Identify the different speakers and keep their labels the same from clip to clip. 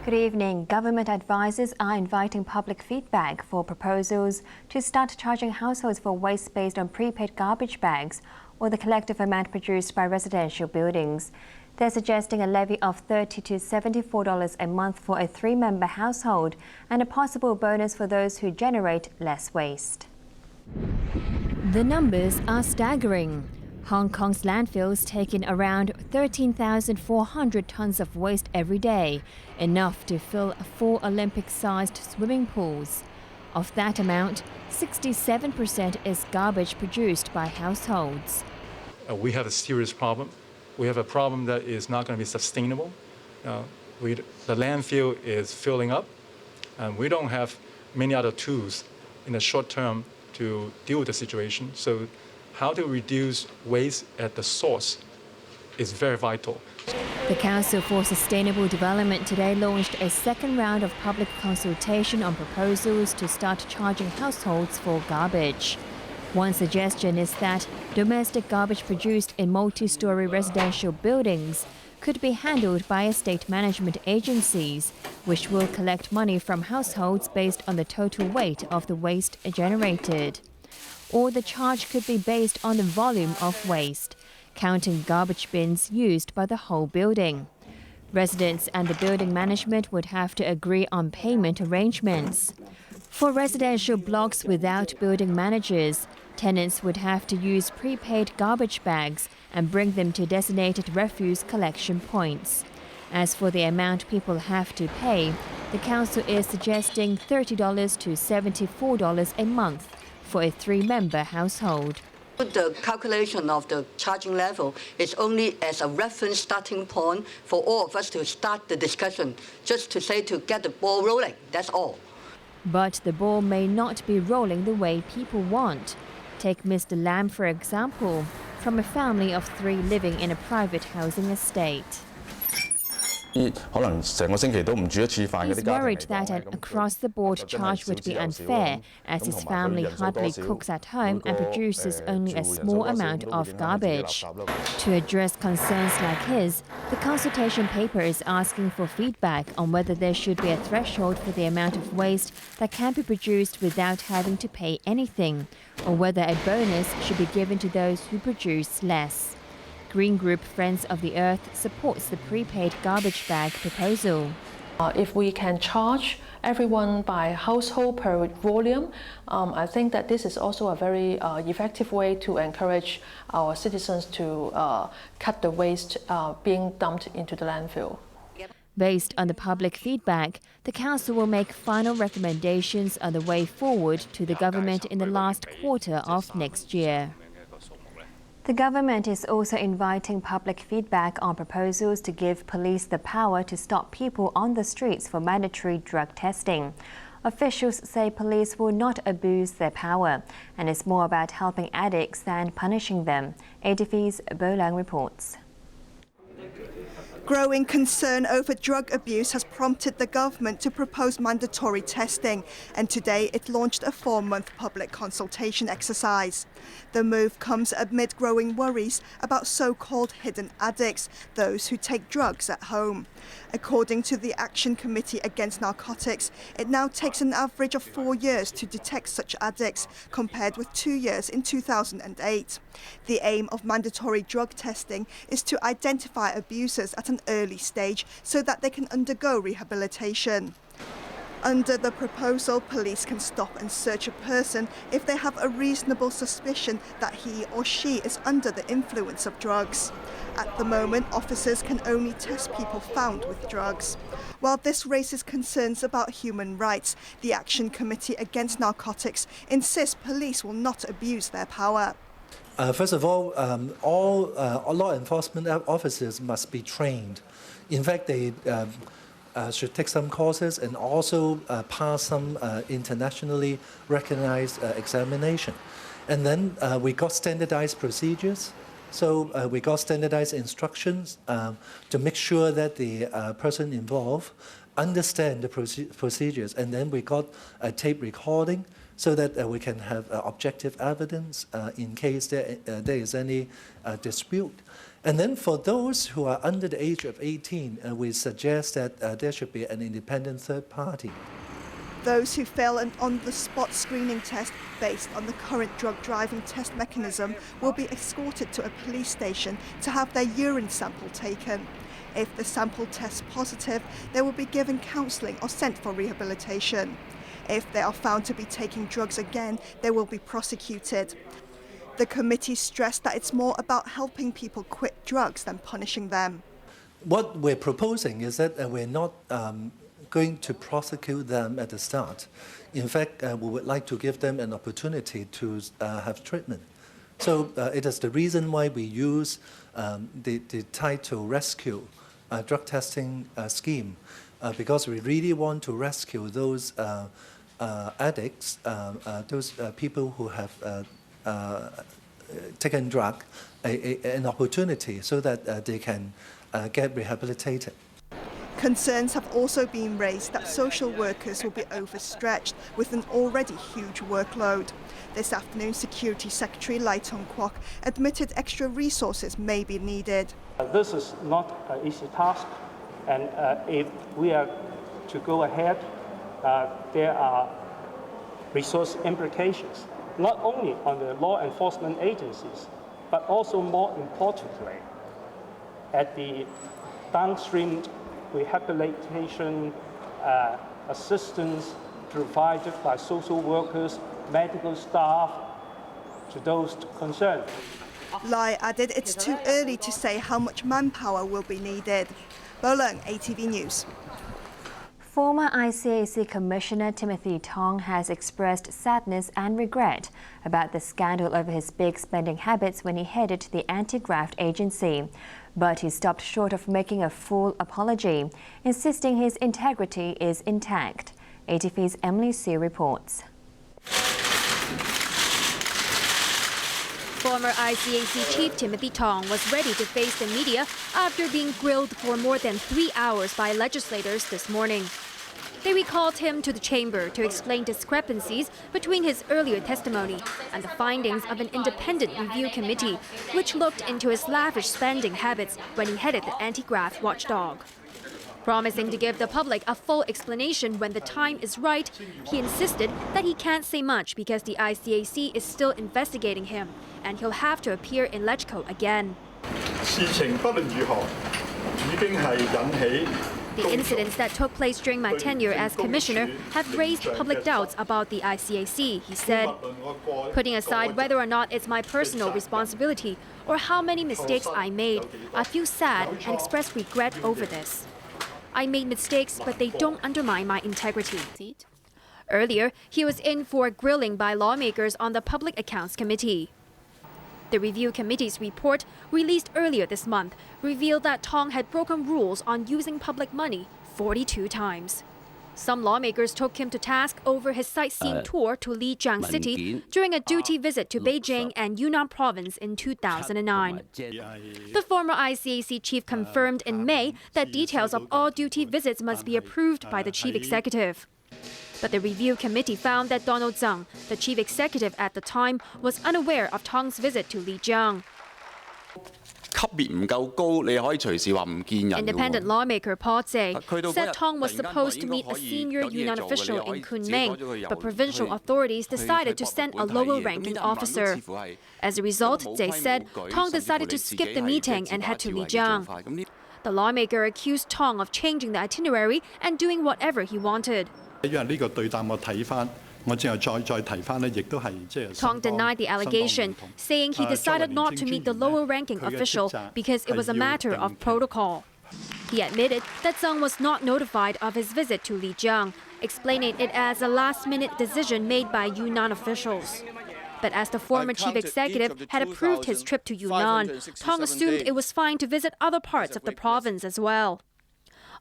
Speaker 1: Good evening. Government advisors are inviting public feedback for proposals to start charging households for waste based on prepaid garbage bags or the collective amount produced by residential buildings. They're suggesting a levy of $30 to $74 a month for a 3-member household and a possible bonus for those who generate less waste. The numbers are staggering. Hong Kong's landfills take in around 13,400 tons of waste every day, enough to fill 4 Olympic-sized swimming pools. Of that amount, 67% is garbage produced by households.
Speaker 2: We have a serious problem. We have a problem that is not going to be sustainable. The landfill is filling up, and we don't have many other tools in the short term to deal with the situation. So how to reduce waste at the source is very vital.
Speaker 1: The Council for Sustainable Development today launched a second round of public consultation on proposals to start charging households for garbage. One suggestion is that domestic garbage produced in multi-story residential buildings could be handled by estate management agencies, which will collect money from households based on the total weight of the waste generated. Or the charge could be based on the volume of waste, counting garbage bins used by the whole building. Residents and the building management would have to agree on payment arrangements. For residential blocks without building managers, tenants would have to use prepaid garbage bags and bring them to designated refuse collection points. As for the amount people have to pay, the council is suggesting $30 to $74 a month for a 3-member household.
Speaker 3: The calculation of the charging level is only as a reference starting point for all of us to start the discussion, just to say to get the ball rolling, that's all.
Speaker 1: But the ball may not be rolling the way people want. Take Mr. Lam, for example, from a family of 3 living in a private housing estate.
Speaker 4: He's
Speaker 1: worried that an across-the-board charge would be unfair, as his family hardly cooks at home and produces only a small amount of garbage. To address concerns like his, the consultation paper is asking for feedback on whether there should be a threshold for the amount of waste that can be produced without having to pay anything, or whether a bonus should be given to those who produce less. Green Group Friends of the Earth supports the prepaid garbage bag proposal.
Speaker 5: If we can charge everyone by household per volume, I think that this is also a very effective way to encourage our citizens to cut the waste being dumped into the landfill.
Speaker 1: Based on the public feedback, the Council will make final recommendations on the way forward to the government in the last quarter of next year. The government is also inviting public feedback on proposals to give police the power to stop people on the streets for mandatory drug testing. Officials say police will not abuse their power, and it's more about helping addicts than punishing them. ATV's Bolang reports.
Speaker 6: Growing concern over drug abuse has prompted the government to propose mandatory testing, and today it launched a 4-month public consultation exercise. The move comes amid growing worries about so-called hidden addicts, those who take drugs at home. According to the Action Committee Against Narcotics, it now takes an average of 4 years to detect such addicts, compared with 2 years in 2008. The aim of mandatory drug testing is to identify abusers at an early stage so that they can undergo rehabilitation. Under the proposal, police can stop and search a person if they have a reasonable suspicion that he or she is under the influence of drugs. At the moment, officers can only test people found with drugs. While this raises concerns about human rights, the Action Committee Against Narcotics insists police will not abuse their power.
Speaker 7: First of all law enforcement officers must be trained. In fact, they should take some courses and also pass some internationally recognized examination. And then we got standardized procedures. So we got standardized instructions to make sure that the person involved understand the procedures. And then we got a tape recording so that we can have objective evidence in case there is any dispute. And then for those who are under the age of 18, we suggest that there should be an independent third party.
Speaker 6: Those who fail an on-the-spot screening test based on the current drug driving test mechanism will be escorted to a police station to have their urine sample taken. If the sample tests positive, they will be given counselling or sent for rehabilitation. If they are found to be taking drugs again, they will be prosecuted. The committee stressed that it's more about helping people quit drugs than punishing them.
Speaker 7: What we're proposing is that we're not going to prosecute them at the start. In fact, we would like to give them an opportunity to have treatment. So it is the reason why we use the title Rescue drug testing scheme, because we really want to rescue those addicts, those people who have taken drug, an opportunity so that they can get rehabilitated.
Speaker 6: Concerns have also been raised that social workers will be overstretched with an already huge workload. This afternoon, Security Secretary Lai Tong-kwok admitted extra resources may be needed.
Speaker 8: This is not an easy task, and if we are to go ahead, there are resource implications, not only on the law enforcement agencies, but also more importantly, at the downstream rehabilitation assistance provided by social workers, medical staff, to those concerned.
Speaker 6: Lai added it's too early to say how much manpower will be needed. Bo Leung, ATV News.
Speaker 1: Former ICAC Commissioner Timothy Tong has expressed sadness and regret about the scandal over his big spending habits when he headed the anti-graft agency. But he stopped short of making a full apology, insisting his integrity is intact. ATV's Emily Sue reports.
Speaker 9: Former ICAC Chief Timothy Tong was ready to face the media after being grilled for more than 3 hours by legislators this morning. They recalled him to the chamber to explain discrepancies between his earlier testimony and the findings of an independent review committee, which looked into his lavish spending habits when he headed the anti-graft watchdog. Promising to give the public a full explanation when the time is right, he insisted that he can't say much because the ICAC is still investigating him, and he'll have to appear in LegCo again. The incidents that took place during my tenure as commissioner have raised public doubts about the ICAC, he said. Putting aside whether or not it's my personal responsibility or how many mistakes I made, I feel sad and express regret over this. I made mistakes, but they don't undermine my integrity. Earlier, he was in for grilling by lawmakers on the Public Accounts Committee. The review committee's report, released earlier this month, revealed that Tong had broken rules on using public money 42 times. Some lawmakers took him to task over his sightseeing tour to Lijiang City during a duty visit to Beijing and Yunnan Province in 2009. The former ICAC chief confirmed in May that details of all duty visits must be approved by the chief executive. But the review committee found that Donald Tsang, the chief executive at the time, was unaware of Tong's visit to Lijiang. Independent lawmaker Paul Tse said Tong was supposed to meet a senior Yunnan official in Kunming, but provincial authorities decided to send a lower-ranking officer. As a result, Tse said Tong decided to skip the meeting and head to Lijiang. The lawmaker accused Tong of changing the itinerary and doing whatever he wanted. Tong denied the allegation, saying he decided not to meet the lower-ranking official because it was a matter of protocol. He admitted that Tsang was not notified of his visit to Lijiang, explaining it as a last-minute decision made by Yunnan officials. But as the former chief executive had approved his trip to Yunnan, Tong assumed it was fine to visit other parts of the province as well.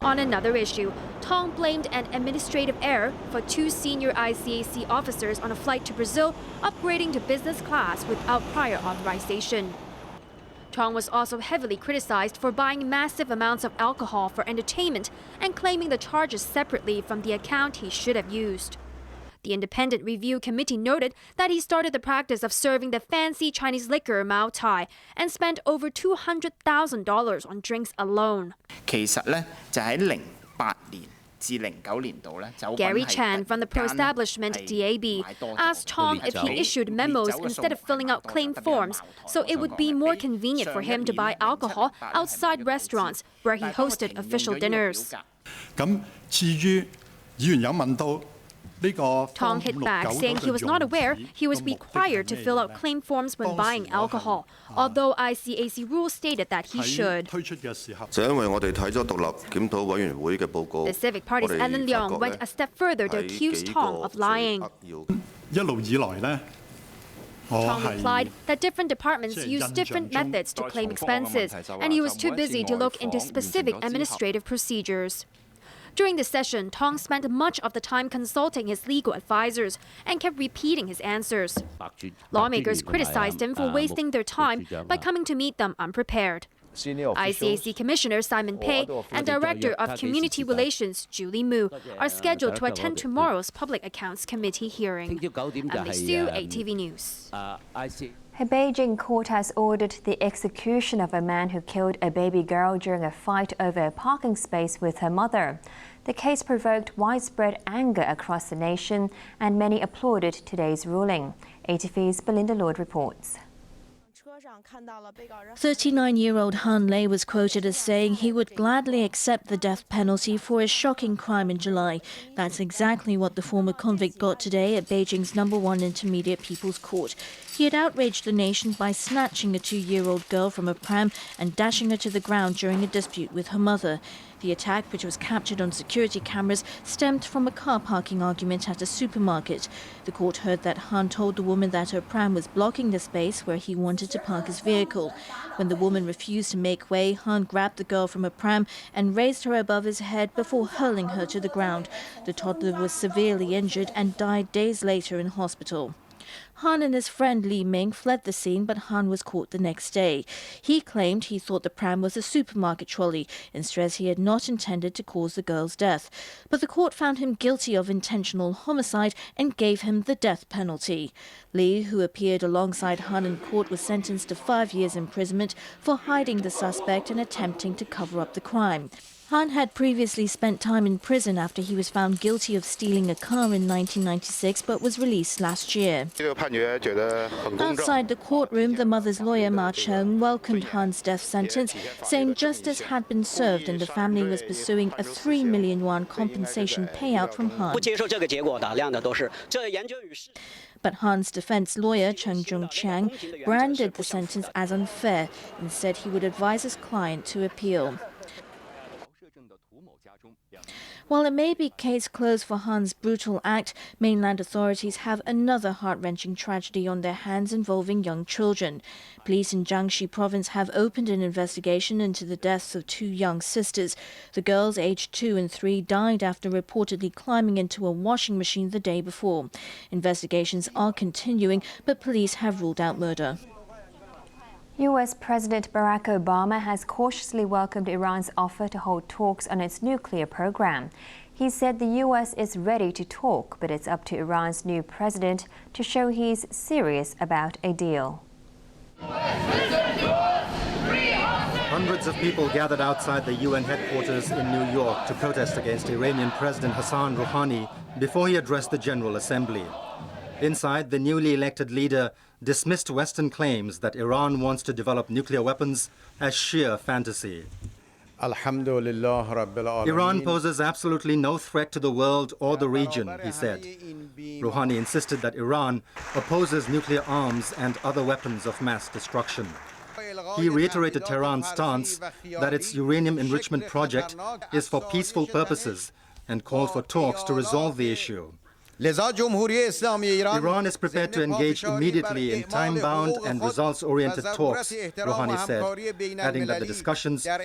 Speaker 9: On another issue, Tong blamed an administrative error for 2 senior ICAC officers on a flight to Brazil upgrading to business class without prior authorization. Tong was also heavily criticized for buying massive amounts of alcohol for entertainment and claiming the charges separately from the account he should have used. The Independent Review Committee noted that he started the practice of serving the fancy Chinese liquor Mao Tai and spent over $200,000 on drinks alone.
Speaker 10: 其實呢，就喺08年至09年度呢，酒品
Speaker 9: Gary Chan from the pro-establishment DAB asked Tong if he issued memos instead of filling out claim forms, so it would be more convenient for him to buy alcohol outside restaurants where he hosted official dinners.
Speaker 11: 咁至於議員有問到。
Speaker 9: Tong hit back, saying he was not aware he was required to fill out claim forms when buying alcohol, although ICAC rules stated that he should. The Civic Party's Edna went a step further to accuse Tong of lying. Tong replied that different departments use different methods to claim expenses, and he was too busy to look into specific administrative procedures. During the session, Tong spent much of the time consulting his legal advisors and kept repeating his answers. Lawmakers criticized him for wasting their time by coming to meet them unprepared. ICAC Commissioner Simon Pei and Director of Community Relations Julie Mu are scheduled to attend tomorrow's Public Accounts Committee hearing. Emily Su, ATV News.
Speaker 1: A Beijing court has ordered the execution of a man who killed a baby girl during a fight over a parking space with her mother. The case provoked widespread anger across the nation, and many applauded today's ruling. ATV's Belinda Lord reports.
Speaker 12: 39-year-old Han Lei was quoted as saying he would gladly accept the death penalty for a shocking crime in July. That's exactly what the former convict got today at Beijing's #1 Intermediate People's Court. He had outraged the nation by snatching a 2-year-old girl from a pram and dashing her to the ground during a dispute with her mother. The attack, which was captured on security cameras, stemmed from a car parking argument at a supermarket. The court heard that Han told the woman that her pram was blocking the space where he wanted to park his vehicle. When the woman refused to make way, Han grabbed the girl from a pram and raised her above his head before hurling her to the ground. The toddler was severely injured and died days later in hospital. Han and his friend Li Ming fled the scene, but Han was caught the next day. He claimed he thought the pram was a supermarket trolley and stressed he had not intended to cause the girl's death. But the court found him guilty of intentional homicide and gave him the death penalty. Li, who appeared alongside Han in court, was sentenced to 5 years imprisonment for hiding the suspect and attempting to cover up the crime. Han had previously spent time in prison after he was found guilty of stealing a car in 1996 but was released last year. Outside the courtroom, the mother's lawyer Ma Cheng welcomed Han's death sentence, saying justice had been served and the family was pursuing a 3 million yuan compensation payout from Han. But Han's defense lawyer, Chen Zhongqiang, branded the sentence as unfair and said he would advise his client to appeal. While it may be case closed for Han's brutal act, mainland authorities have another heart-wrenching tragedy on their hands involving young children. Police in Jiangxi province have opened an investigation into the deaths of 2 young sisters. The girls, aged 2 and 3, died after reportedly climbing into a washing machine the day before. Investigations are continuing, but police have ruled out murder.
Speaker 1: US President Barack Obama has cautiously welcomed Iran's offer to hold talks on its nuclear program. He said the US is ready to talk, but it's up to Iran's new president to show he's serious about a deal.
Speaker 13: Hundreds of people gathered outside the UN headquarters in New York to protest against Iranian President Hassan Rouhani before he addressed the General Assembly. Inside, the newly elected leader dismissed Western claims that Iran wants to develop nuclear weapons as sheer fantasy. Iran poses absolutely no threat to the world or the region, he said. Rouhani insisted that Iran opposes nuclear arms and other weapons of mass destruction. He reiterated Tehran's stance that its uranium enrichment project is for peaceful purposes and called for talks to resolve the issue. Iran is prepared to engage immediately in time-bound and results-oriented talks, Rouhani said, adding that the discussions should